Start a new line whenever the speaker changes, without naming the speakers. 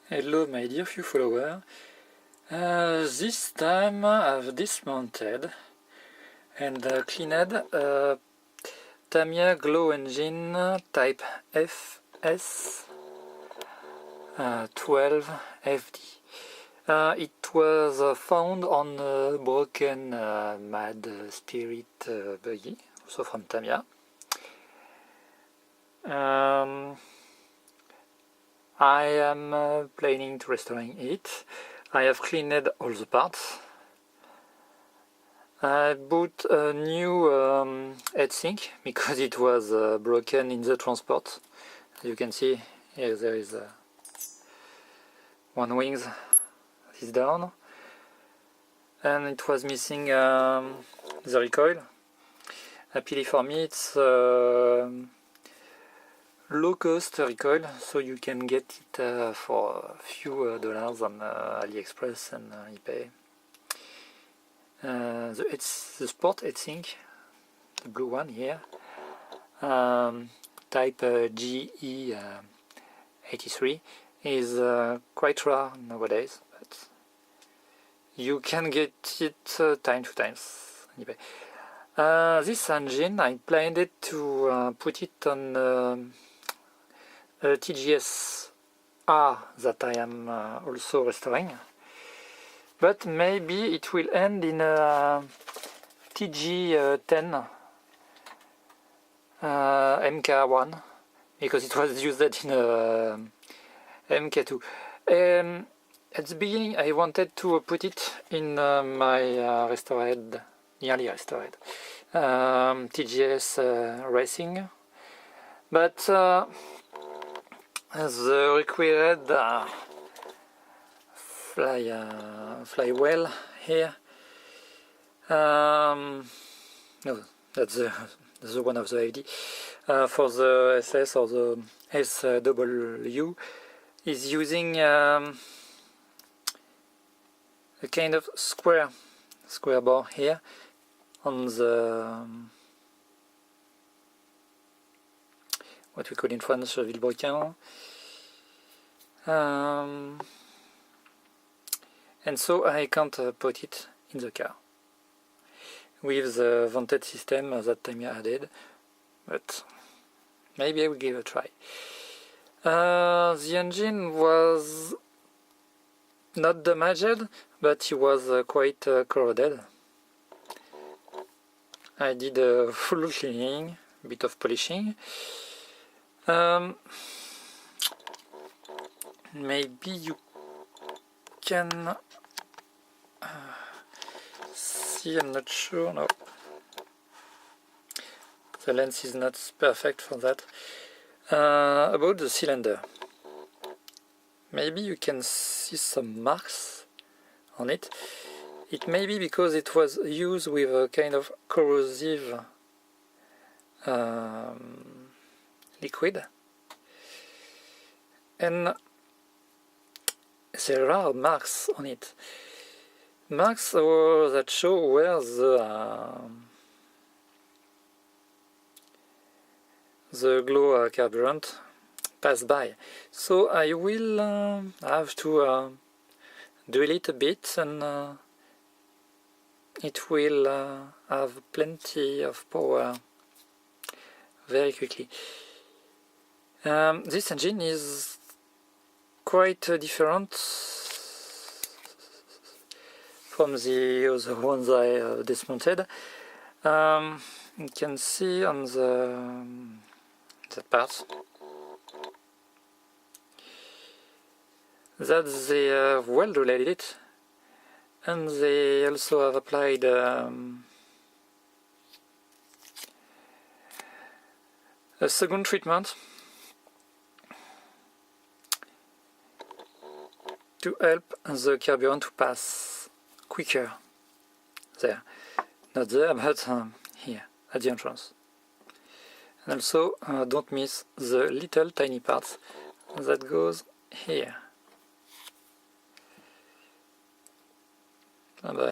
Hello my dear few follower. This time I've dismounted and cleaned Tamiya glow engine type FS12 FD. It was found on a broken Mad Spirit buggy, also from Tamiya. I am planning to restoring it. I have cleaned all the parts. I bought a new heatsink because it was broken in the transport. As you can see, here there is one wing that is down, and it was missing the recoil. Happily for me, it's low-cost recoil, so you can get it for a few dollars on AliExpress and eBay. The sport heatsink, the blue one here, type GE83, is quite rare nowadays, but you can get it time to time on eBay. This engine, I planned to put it on TGS R that I am also restoring, but maybe it will end in a TG10 MK1 because it was used in a MK2. At the beginning I wanted to put it in my nearly restored TGS Racing, but the required fly well here. No, that's the one of the FD. For the SS or the SW is using a kind of square bar here on the what we call in France vilebrequin, and so I can't put it in the car with the vented system that Tamiya added, but maybe I will give it a try. The engine was not damaged, but it was quite corroded. I did a full cleaning, a bit of polishing. Maybe you can see, I'm not sure, no. The lens is not perfect for that. About the cylinder. Maybe you can see some marks on it. It may be because it was used with a kind of corrosive liquid, and there are marks on it. Marks that show where the glow carburant passed by. So I will have to drill it a bit, and it will have plenty of power very quickly. This engine is quite different from the other ones I dismounted. You can see on that part that they have well drilled it, and they also have applied a second treatment to help the carburant to pass quicker there. Not there, but here, at the entrance. And also, don't miss the little tiny parts that goes here. Bye bye.